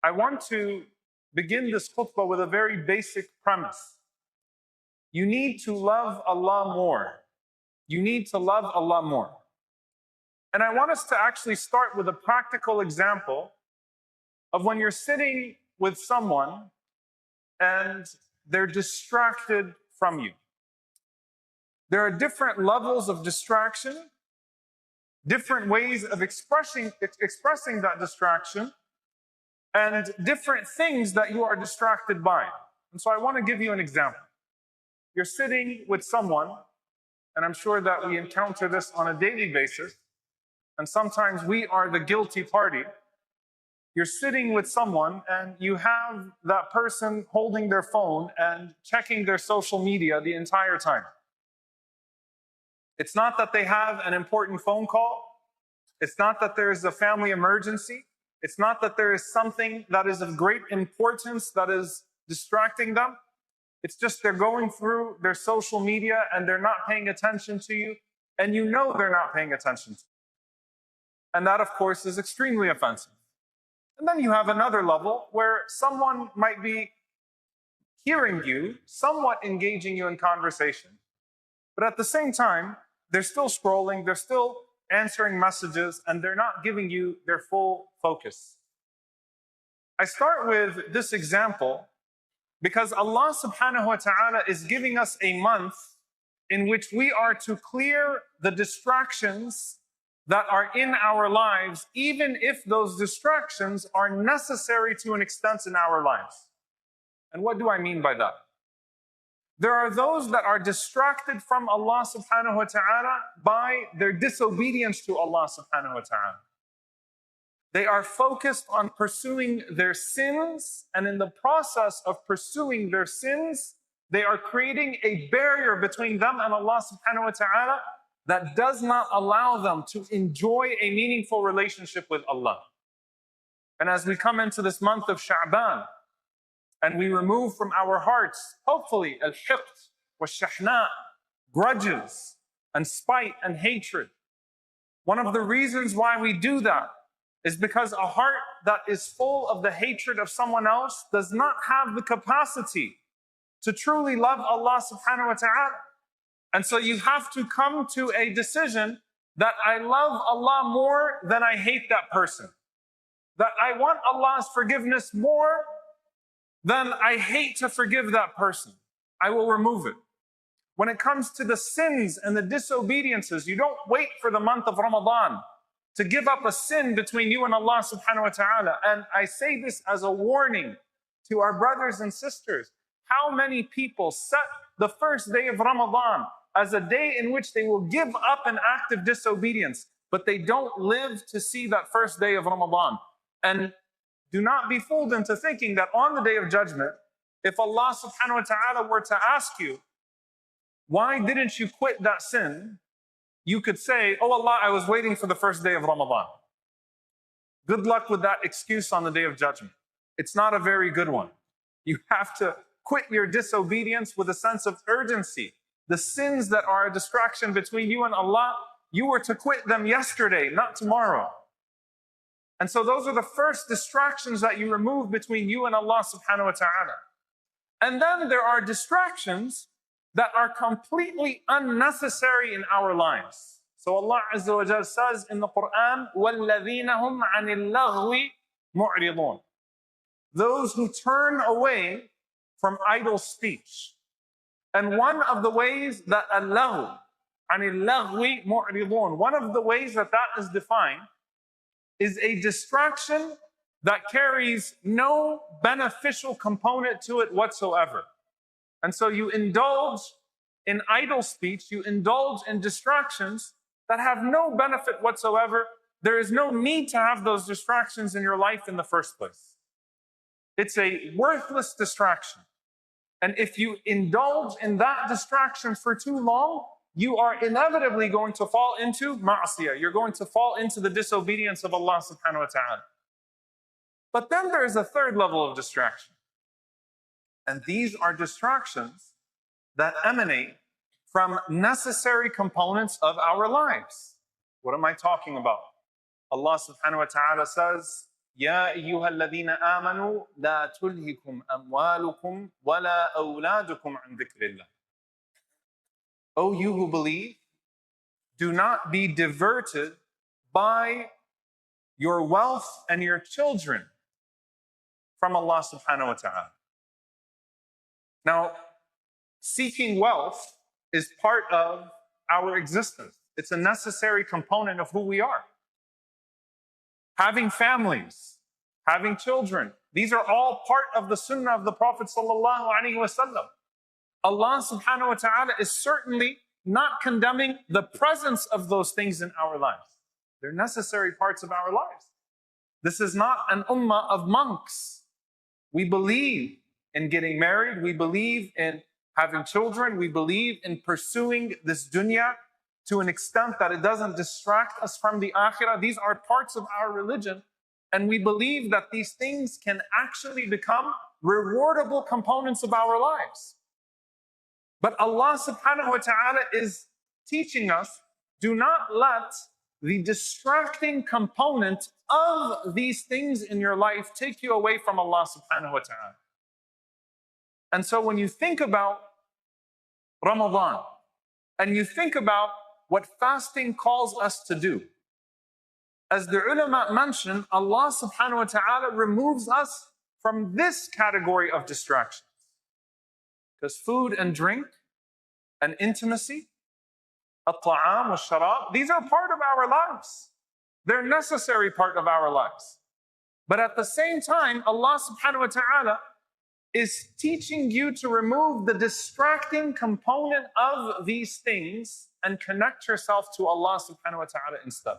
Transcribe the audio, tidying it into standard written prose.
I want to begin this khutbah with a very basic premise. You need to love Allah more. You need to love Allah more. And I want us to actually start with a practical example of when you're sitting with someone and they're distracted from you. There are different levels of distraction, different ways of expressing that distraction, and different things that you are distracted by. And so I want to give you an example. You're sitting with someone, and I'm sure that we encounter this on a daily basis, and sometimes we are the guilty party. You're sitting with someone and you have that person holding their phone and checking their social media the entire time. It's not that they have an important phone call. It's not that there is a family emergency. It's not that there is something that is of great importance that is distracting them. It's just they're going through their social media and they're not paying attention to you, and you know they're not paying attention to you. And that, of course, is extremely offensive. And then you have another level where someone might be hearing you, somewhat engaging you in conversation, but at the same time, they're still scrolling, they're still answering messages, and they're not giving you their full focus. I start with this example because Allah subhanahu wa ta'ala is giving us a month in which we are to clear the distractions that are in our lives, even if those distractions are necessary to an extent in our lives. And what do I mean by that? There are those that are distracted from Allah subhanahu wa ta'ala by their disobedience to Allah subhanahu wa ta'ala. They are focused on pursuing their sins, and in the process of pursuing their sins, they are creating a barrier between them and Allah subhanahu wa ta'ala that does not allow them to enjoy a meaningful relationship with Allah. And as we come into this month of Sha'ban, and we remove from our hearts, hopefully, al-hiqd wa-shahna, grudges and spite and hatred. One of the reasons why we do that is because a heart that is full of the hatred of someone else does not have the capacity to truly love Allah subhanahu wa ta'ala. And so you have to come to a decision that I love Allah more than I hate that person. That I want Allah's forgiveness more than I hate to forgive that person. I will remove it. When it comes to the sins and the disobediences, you don't wait for the month of Ramadan to give up a sin between you and Allah subhanahu wa ta'ala. And I say this as a warning to our brothers and sisters. How many people set the first day of Ramadan as a day in which they will give up an act of disobedience, but they don't live to see that first day of Ramadan. And do not be fooled into thinking that on the day of judgment, if Allah subhanahu wa ta'ala were to ask you, why didn't you quit that sin? You could say, oh Allah, I was waiting for the first day of Ramadan. Good luck with that excuse on the day of judgment. It's not a very good one. You have to quit your disobedience with a sense of urgency. The sins that are a distraction between you and Allah, you were to quit them yesterday, not tomorrow. And so those are the first distractions that you remove between you and Allah subhanahu wa ta'ala. And then there are distractions that are completely unnecessary in our lives. So Allah Azza wa Jal says in the Quran, وَالَّذِينَ هُمْ عَنِ اللَّغْوِ مُعْرِضُونَ. Those who turn away from idle speech. And one of the ways that al-laghw, عَنِ اللَّغْوِ مُعْرِضُونَ, one of the ways that that is defined is a distraction that carries no beneficial component to it whatsoever. And so you indulge in idle speech, you indulge in distractions that have no benefit whatsoever. There is no need to have those distractions in your life in the first place. It's a worthless distraction. And if you indulge in that distraction for too long, you are inevitably going to fall into ma'asiyah. You're going to fall into the disobedience of Allah subhanahu wa ta'ala. But then there is a third level of distraction. And these are distractions that emanate from necessary components of our lives. What am I talking about? Allah subhanahu wa ta'ala says, يا أيها الذين آمنوا لا تلهكم أموالكم ولا أولادكم عن ذكر الله. O you who believe, do not be diverted by your wealth and your children from Allah subhanahu wa ta'ala. Now, seeking wealth is part of our existence. It's a necessary component of who we are. Having families, having children, these are all part of the sunnah of the Prophet sallallahu alaihi wasallam. Allah subhanahu wa ta'ala is certainly not condemning the presence of those things in our lives. They're necessary parts of our lives. This is not an ummah of monks. We believe in getting married. We believe in having children. We believe in pursuing this dunya to an extent that it doesn't distract us from the akhirah. These are parts of our religion. And we believe that these things can actually become rewardable components of our lives. But Allah subhanahu wa ta'ala is teaching us, do not let the distracting component of these things in your life take you away from Allah subhanahu wa ta'ala. And so when you think about Ramadan, and you think about what fasting calls us to do, as the ulama mentioned, Allah subhanahu wa ta'ala removes us from this category of distractions. Because food and drink and intimacy, at-ta'am wa-sharab, these are part of our lives. They're a necessary part of our lives. But at the same time, Allah subhanahu wa ta'ala is teaching you to remove the distracting component of these things and connect yourself to Allah subhanahu wa ta'ala instead.